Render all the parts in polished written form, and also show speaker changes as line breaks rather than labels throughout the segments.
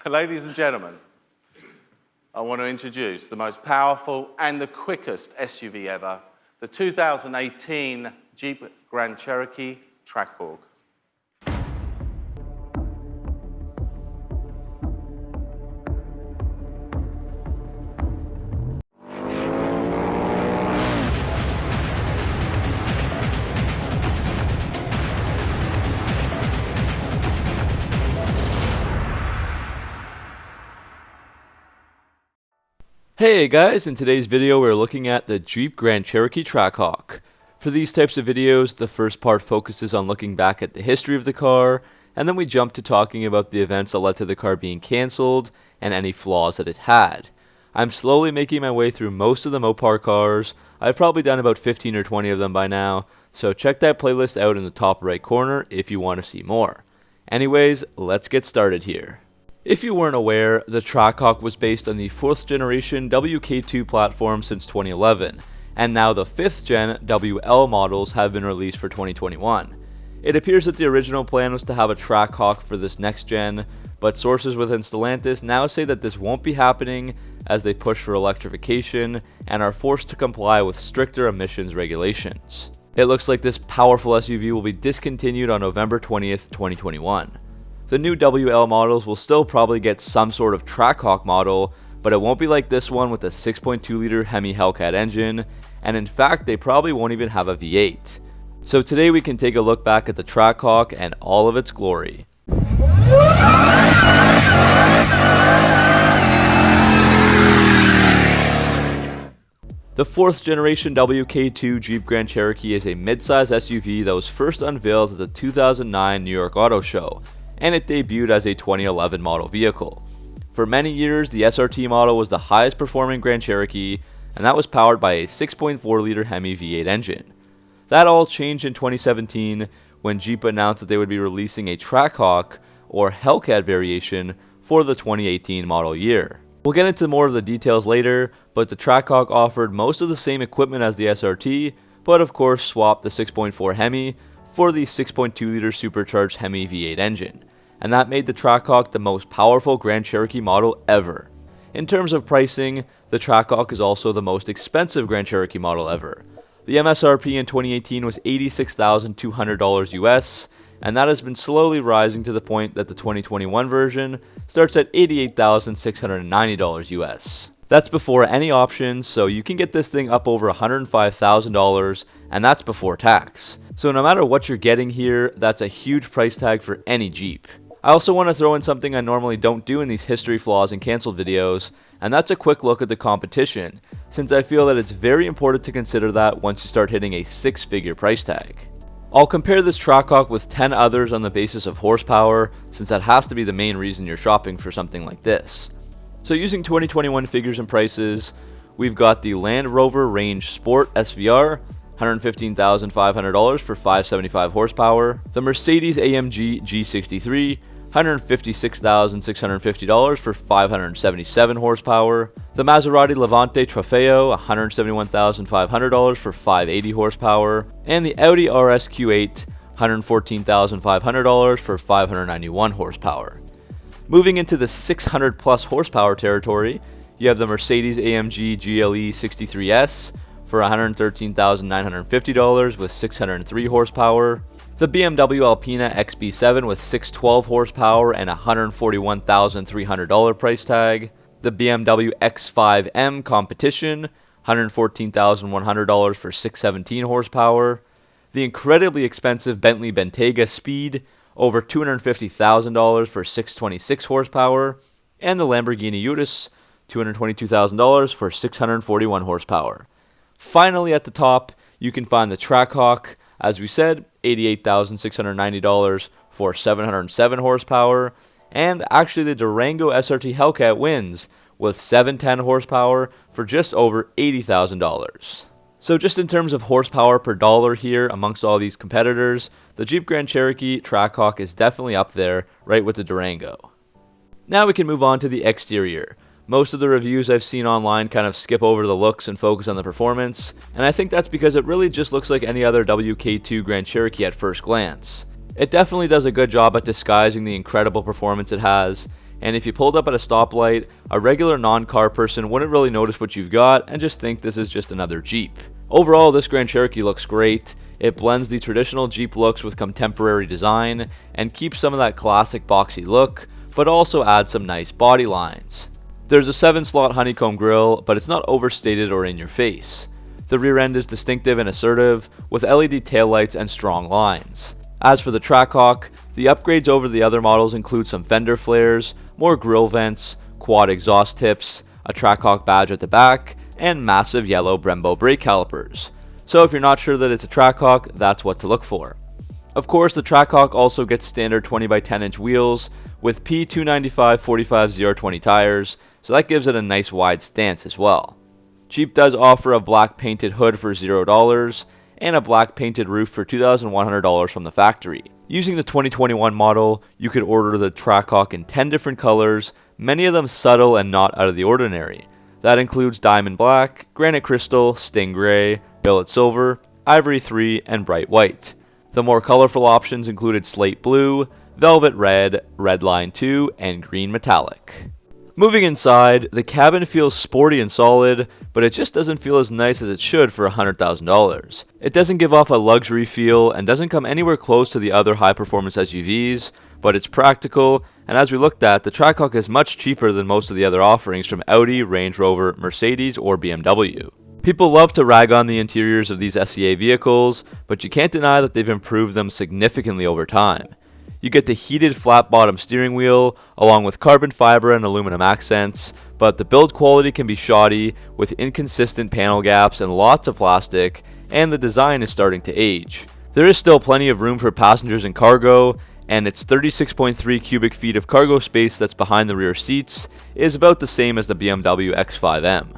Ladies and gentlemen, I want to introduce the most powerful and the quickest SUV ever, the 2018 Jeep Grand Cherokee Trackhawk.
Hey guys, in today's video we're looking at the Jeep Grand Cherokee Trackhawk. For these types of videos, the first part focuses on looking back at the history of the car, and then we jump to talking about the events that led to the car being cancelled and any flaws that it had. I'm slowly making my way through most of the Mopar cars. I've probably done about 15 or 20 of them by now, so check that playlist out in the top right corner if you want to see more. Anyways, let's get started here. If you weren't aware, the Trackhawk was based on the 4th generation WK2 platform since 2011, and now the 5th gen WL models have been released for 2021. It appears that the original plan was to have a Trackhawk for this next gen, but sources within Stellantis now say that this won't be happening as they push for electrification and are forced to comply with stricter emissions regulations. It looks like this powerful SUV will be discontinued on November 20th, 2021. The new WL models will still probably get some sort of Trackhawk model, but it won't be like this one with a 6.2 liter Hemi Hellcat engine, and in fact they probably won't even have a V8. So today we can take a look back at the Trackhawk and all of its glory. The 4th generation WK2 Jeep Grand Cherokee is a midsize SUV that was first unveiled at the 2009 New York Auto Show, and it debuted as a 2011 model vehicle. For many years, the SRT model was the highest performing Grand Cherokee, and that was powered by a 6.4 liter Hemi V8 engine. That all changed in 2017 when Jeep announced that they would be releasing a Trackhawk or Hellcat variation for the 2018 model year. We'll get into more of the details later, but the Trackhawk offered most of the same equipment as the SRT, but of course swapped the 6.4 Hemi for the 6.2 liter supercharged Hemi V8 engine, and that made the Trackhawk the most powerful Grand Cherokee model ever. In terms of pricing, the Trackhawk is also the most expensive Grand Cherokee model ever. The MSRP in 2018 was $86,200 US, and that has been slowly rising to the point that the 2021 version starts at $88,690 US. That's before any options, so you can get this thing up over $105,000, and that's before tax. So no matter what you're getting here, that's a huge price tag for any Jeep. I also want to throw in something I normally don't do in these history flaws and cancelled videos, and that's a quick look at the competition, since I feel that it's very important to consider that once you start hitting a 6-figure price tag. I'll compare this Trackhawk with 10 others on the basis of horsepower, since that has to be the main reason you're shopping for something like this. So using 2021 figures and prices, we've got the Land Rover Range Sport SVR, $115,500 for 575 horsepower. The Mercedes-AMG G63, $156,650 for 577 horsepower. The Maserati Levante Trofeo, $171,500 for 580 horsepower. And the Audi RSQ8, $114,500 for 591 horsepower. Moving into the 600 plus horsepower territory, you have the Mercedes-AMG GLE 63S, for $113,950 with 603 horsepower. The BMW Alpina XB7 with 612 horsepower and $141,300 price tag. The BMW X5M Competition, $114,100 for 617 horsepower. The incredibly expensive Bentley Bentayga Speed, over $250,000 for 626 horsepower. And the Lamborghini Urus, $222,000 for 641 horsepower. Finally, at the top, you can find the Trackhawk, as we said, $88,690 for 707 horsepower, and actually the Durango SRT Hellcat wins with 710 horsepower for just over $80,000. So just in terms of horsepower per dollar here amongst all these competitors, the Jeep Grand Cherokee Trackhawk is definitely up there, right with the Durango. Now we can move on to the exterior. Most of the reviews I've seen online kind of skip over the looks and focus on the performance, and I think that's because it really just looks like any other WK2 Grand Cherokee at first glance. It definitely does a good job at disguising the incredible performance it has. and if you pulled up at a stoplight, a regular non-car person wouldn't really notice what you've got and just think this is just another Jeep. Overall, this Grand Cherokee looks great. It blends the traditional Jeep looks with contemporary design and keeps some of that classic boxy look, but also adds some nice body lines. There's a 7-slot honeycomb grille, but it's not overstated or in your face. The rear end is distinctive and assertive, with LED taillights and strong lines. As for the Trackhawk, the upgrades over the other models include some fender flares, more grille vents, quad exhaust tips, a Trackhawk badge at the back, and massive yellow Brembo brake calipers. So if you're not sure that it's a Trackhawk, that's what to look for. Of course, the Trackhawk also gets standard 20x10 inch wheels with P295 45 020 tires, so that gives it a nice wide stance as well. Jeep does offer a black painted hood for $0 and a black painted roof for $2,100 from the factory. Using the 2021 model, you could order the Trackhawk in 10 different colors, many of them subtle and not out of the ordinary. That includes diamond black, granite crystal, sting gray, billet silver, ivory 3, and bright white. The more colorful options included slate blue, velvet red, red line 2, and green metallic. Moving inside, the cabin feels sporty and solid, but it just doesn't feel as nice as it should for $100,000. It doesn't give off a luxury feel and doesn't come anywhere close to the other high-performance SUVs, but it's practical, and as we looked at, the Trackhawk is much cheaper than most of the other offerings from Audi, Range Rover, Mercedes, or BMW. People love to rag on the interiors of these SEA vehicles, but you can't deny that they've improved them significantly over time. You get the heated flat-bottom steering wheel, along with carbon fiber and aluminum accents, but the build quality can be shoddy, with inconsistent panel gaps and lots of plastic, and the design is starting to age. There is still plenty of room for passengers and cargo, and its 36.3 cubic feet of cargo space that's behind the rear seats is about the same as the BMW X5M.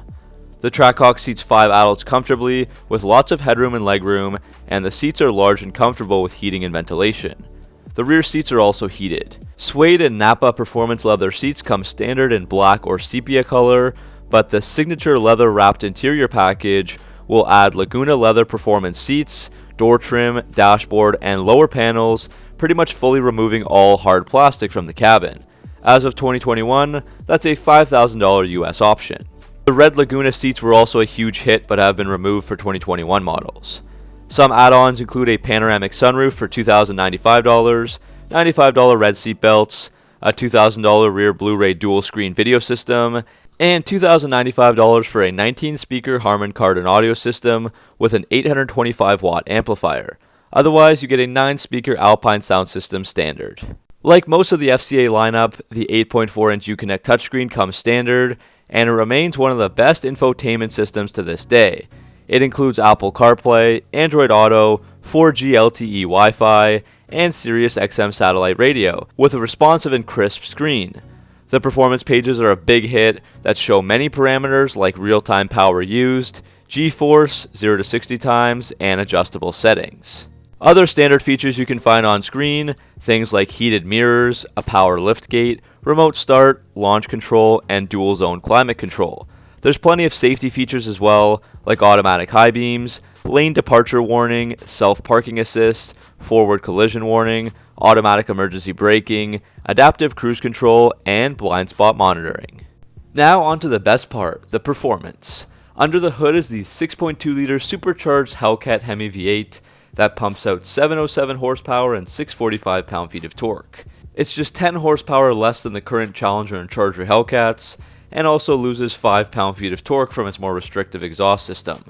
The Trackhawk seats 5 adults comfortably, with lots of headroom and legroom, and the seats are large and comfortable with heating and ventilation. The rear seats are also heated. Suede and Nappa performance leather seats come standard in black or sepia color, but the signature leather wrapped interior package will add Laguna leather performance seats, door trim, dashboard, and lower panels, pretty much fully removing all hard plastic from the cabin. As of 2021, that's a $5,000 US option. The red Laguna seats were also a huge hit but have been removed for 2021 models. Some add-ons include a panoramic sunroof for $2,095, $95 red seat belts, a $2,000 rear Blu-ray dual-screen video system, and $2,095 for a 19-speaker Harman Kardon audio system with an 825-watt amplifier. Otherwise, you get a 9-speaker Alpine sound system standard. Like most of the FCA lineup, the 8.4-inch Uconnect touchscreen comes standard, and it remains one of the best infotainment systems to this day. It includes Apple CarPlay, Android Auto, 4G LTE Wi-Fi, and Sirius XM satellite radio, with a responsive and crisp screen. The performance pages are a big hit that show many parameters like real-time power used, G-force, 0 to 60 times, and adjustable settings. Other standard features you can find on screen, things like heated mirrors, a power liftgate, remote start, launch control, and dual zone climate control. There's plenty of safety features as well, like automatic high beams, lane departure warning, self-parking assist, forward collision warning, automatic emergency braking, adaptive cruise control, and blind spot monitoring. Now onto the best part, the performance. Under the hood is the 6.2-liter supercharged Hellcat Hemi V8 that pumps out 707 horsepower and 645 pound-feet of torque. It's just 10 horsepower less than the current Challenger and Charger Hellcats, and also loses 5 pound-feet of torque from its more restrictive exhaust system.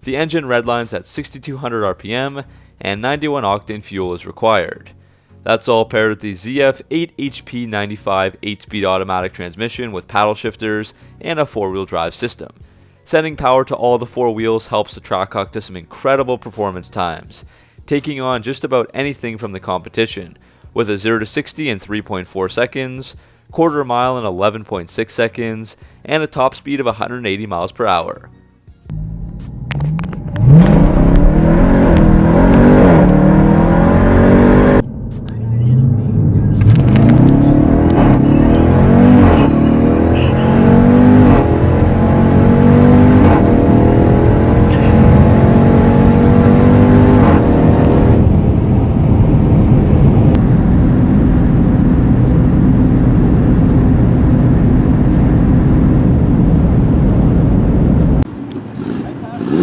The engine redlines at 6,200 RPM, and 91 octane fuel is required. That's all paired with the ZF 8HP 95 8-speed automatic transmission with paddle shifters and a 4-wheel drive system. Sending power to all the 4 wheels helps the Trackhawk to some incredible performance times, taking on just about anything from the competition, with a 0 to 60 in 3.4 seconds, quarter mile in 11.6 seconds, and a top speed of 180 miles per hour. What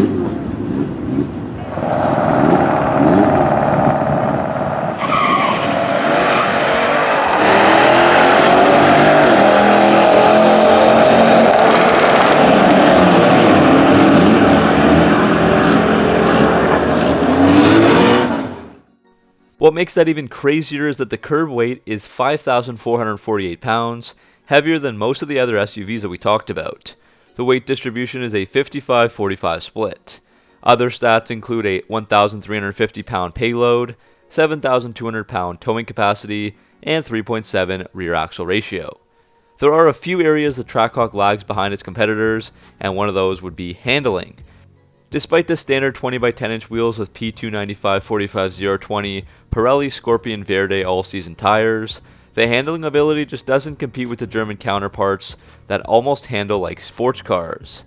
makes that even crazier is that the curb weight is 5,448 pounds, heavier than most of the other SUVs that we talked about. The weight distribution is a 55-45 split. Other stats include a 1,350 pound payload, 7,200 pound towing capacity, and 3.7 rear axle ratio. There are a few areas the Trackhawk lags behind its competitors, and one of those would be handling. Despite the standard 20x10 inch wheels with P295 45-020 Pirelli Scorpion Verde all-season tires, the handling ability just doesn't compete with the German counterparts that almost handle like sports cars.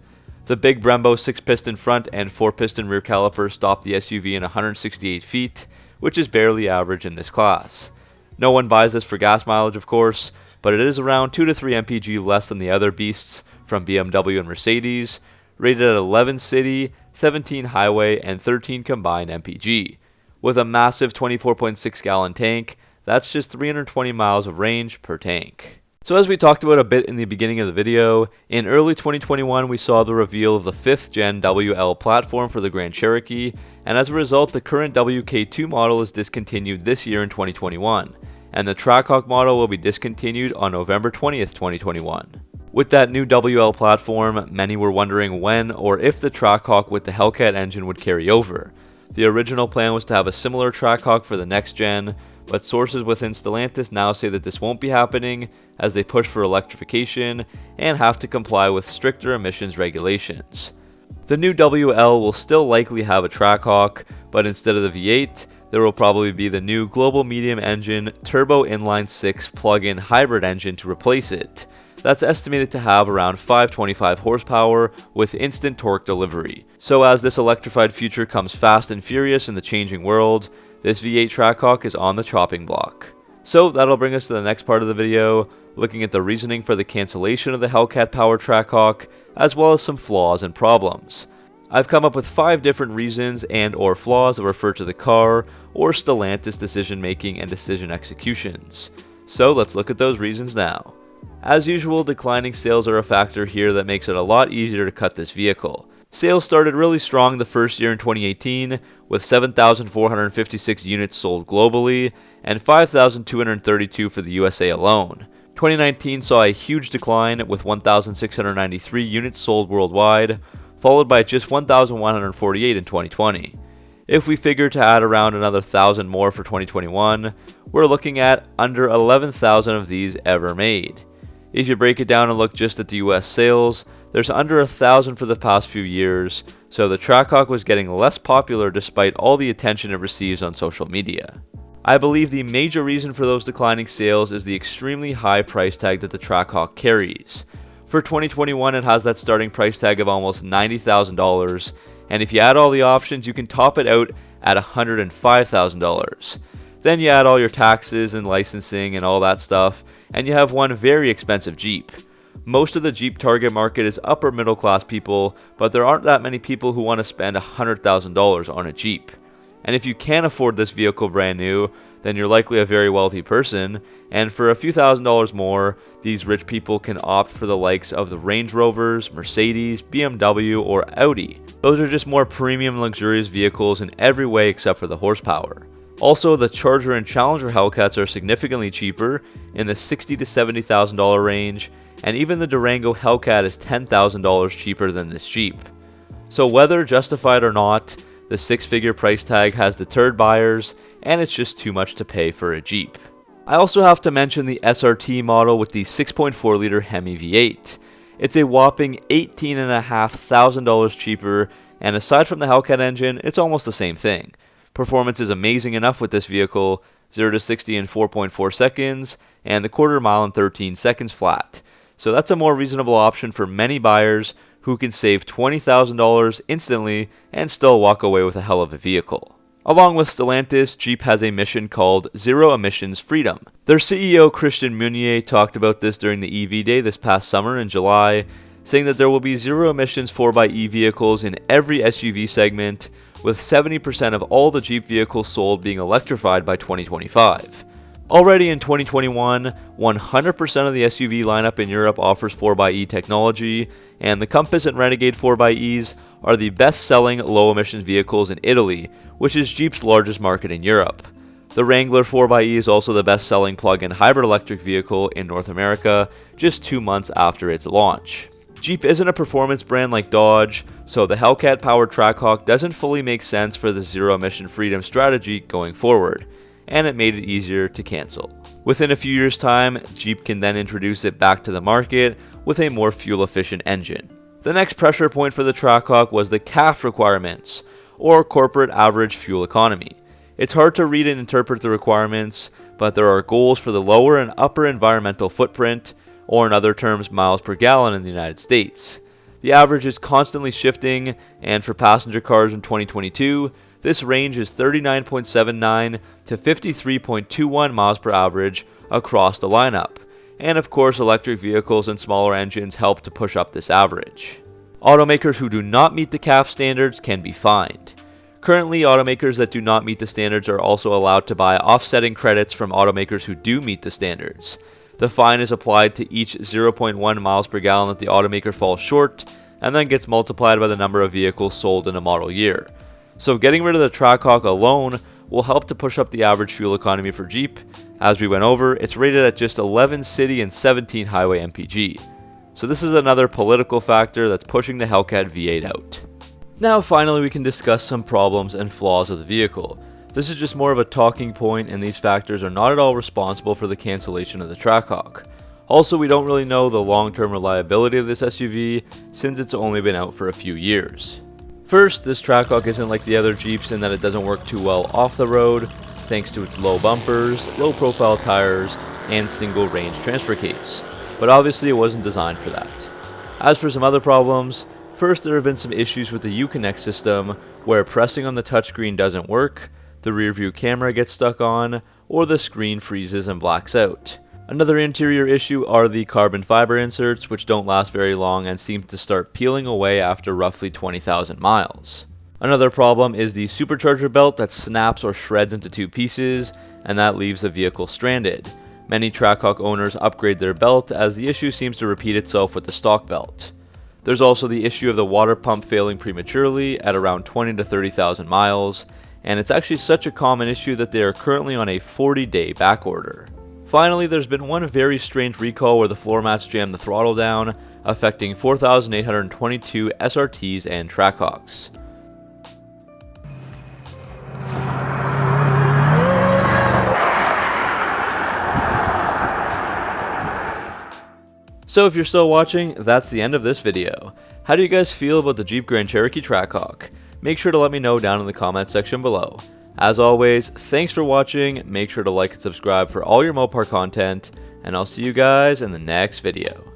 The big Brembo 6-piston front and 4-piston rear calipers stop the SUV in 168 feet, which is barely average in this class. No one buys this for gas mileage, of course, but it is around 2 to 3 mpg less than the other beasts from BMW and Mercedes, rated at 11 city, 17 highway, and 13 combined mpg. With a massive 24.6 gallon tank, that's just 320 miles of range per tank. So as we talked about a bit in the beginning of the video, in early 2021 we saw the reveal of the 5th gen WL platform for the Grand Cherokee, and as a result the current WK2 model is discontinued this year in 2021, and the Trackhawk model will be discontinued on November 20th, 2021. With that new WL platform, many were wondering when or if the Trackhawk with the Hellcat engine would carry over. The original plan was to have a similar Trackhawk for the next gen, but sources within Stellantis now say that this won't be happening as they push for electrification and have to comply with stricter emissions regulations. The new WL will still likely have a Trackhawk, but instead of the V8, there will probably be the new global medium engine turbo inline-6 plug-in hybrid engine to replace it. That's estimated to have around 525 horsepower with instant torque delivery. So as this electrified future comes fast and furious in the changing world, this V8 Trackhawk is on the chopping block. So that'll bring us to the next part of the video, looking at the reasoning for the cancellation of the Hellcat powered Trackhawk, as well as some flaws and problems. I've come up with 5 different reasons and or flaws that refer to the car or Stellantis decision making and decision executions. So let's look at those reasons now. As usual, declining sales are a factor here that makes it a lot easier to cut this vehicle. Sales started really strong the first year in 2018, with 7,456 units sold globally, and 5,232 for the USA alone. 2019 saw a huge decline with 1,693 units sold worldwide, followed by just 1,148 in 2020. If we figure to add around another 1,000 more for 2021, we're looking at under 11,000 of these ever made. If you break it down and look just at the US sales, there's under 1,000 for the past few years, so the Trackhawk was getting less popular despite all the attention it receives on social media. I believe the major reason for those declining sales is the extremely high price tag that the Trackhawk carries. For 2021 it has that starting price tag of almost $90,000, and if you add all the options you can top it out at $105,000. Then you add all your taxes and licensing and all that stuff, and you have one very expensive Jeep. Most of the Jeep target market is upper middle class people, but there aren't that many people who want to spend $100,000 on a Jeep. And if you can't afford this vehicle brand new, then you're likely a very wealthy person, and for a few $1,000s more, these rich people can opt for the likes of the Range Rovers, Mercedes, BMW, or Audi. Those are just more premium luxurious vehicles in every way except for the horsepower. Also, the Charger and Challenger Hellcats are significantly cheaper, in the $60,000 to $70,000 range, and even the Durango Hellcat is $10,000 cheaper than this Jeep. So whether justified or not, the 6-figure price tag has deterred buyers, and it's just too much to pay for a Jeep. I also have to mention the SRT model with the 6.4 liter Hemi V8. It's a whopping $18,500 cheaper, and aside from the Hellcat engine, it's almost the same thing. Performance is amazing enough with this vehicle, 0 to 60 in 4.4 seconds, and the quarter mile in 13 seconds flat. So that's a more reasonable option for many buyers who can save $20,000 instantly and still walk away with a hell of a vehicle. Along with Stellantis, Jeep has a mission called Zero Emissions Freedom. Their CEO Christian Munier talked about this during the EV Day this past summer in July, saying that there will be zero emissions 4xe vehicles in every SUV segment, with 70% of all the Jeep vehicles sold being electrified by 2025. Already in 2021, 100% of the SUV lineup in Europe offers 4xe technology, and the Compass and Renegade 4xe's are the best-selling low-emissions vehicles in Italy, which is Jeep's largest market in Europe. The Wrangler 4xe is also the best-selling plug-in hybrid electric vehicle in North America, just 2 months after its launch. Jeep isn't a performance brand like Dodge, so the Hellcat-powered Trackhawk doesn't fully make sense for the zero-emission freedom strategy going forward, and it made it easier to cancel. Within a few years' time, Jeep can then introduce it back to the market with a more fuel-efficient engine. The next pressure point for the Trackhawk was the CAF requirements, or corporate average fuel economy. It's hard to read and interpret the requirements, but there are goals for the lower and upper environmental footprint, or in other terms, miles per gallon in the United States. The average is constantly shifting, and for passenger cars in 2022, this range is 39.79 to 53.21 miles per average across the lineup. And of course, electric vehicles and smaller engines help to push up this average. Automakers who do not meet the CAF standards can be fined. Currently, automakers that do not meet the standards are also allowed to buy offsetting credits from automakers who do meet the standards. The fine is applied to each 0.1 miles per gallon that the automaker falls short, and then gets multiplied by the number of vehicles sold in a model year. So getting rid of the Trackhawk alone will help to push up the average fuel economy for Jeep. As we went over, it's rated at just 11 city and 17 highway mpg. So this is another political factor that's pushing the Hellcat V8 out. Now finally we can discuss some problems and flaws of the vehicle. This is just more of a talking point, and these factors are not at all responsible for the cancellation of the Trackhawk. Also, we don't really know the long-term reliability of this SUV since it's only been out for a few years. First, this Trackhawk isn't like the other Jeeps in that it doesn't work too well off the road, thanks to its low bumpers, low profile tires, and single range transfer case. But obviously it wasn't designed for that. As for some other problems, first there have been some issues with the Uconnect system where pressing on the touchscreen doesn't work, the rear view camera gets stuck on, or the screen freezes and blacks out. Another interior issue are the carbon fiber inserts, which don't last very long and seem to start peeling away after roughly 20,000 miles. Another problem is the supercharger belt that snaps or shreds into two pieces, and that leaves the vehicle stranded. Many Trackhawk owners upgrade their belt as the issue seems to repeat itself with the stock belt. There's also the issue of the water pump failing prematurely at around 20 to 30,000 miles, and it's actually such a common issue that they are currently on a 40-day back order. Finally, there's been one very strange recall where the floor mats jammed the throttle down, affecting 4,822 SRTs and Trackhawks. So if you're still watching, that's the end of this video. How do you guys feel about the Jeep Grand Cherokee Trackhawk? Make sure to let me know down in the comment section below. As always, thanks for watching, make sure to like and subscribe for all your Mopar content, and I'll see you guys in the next video.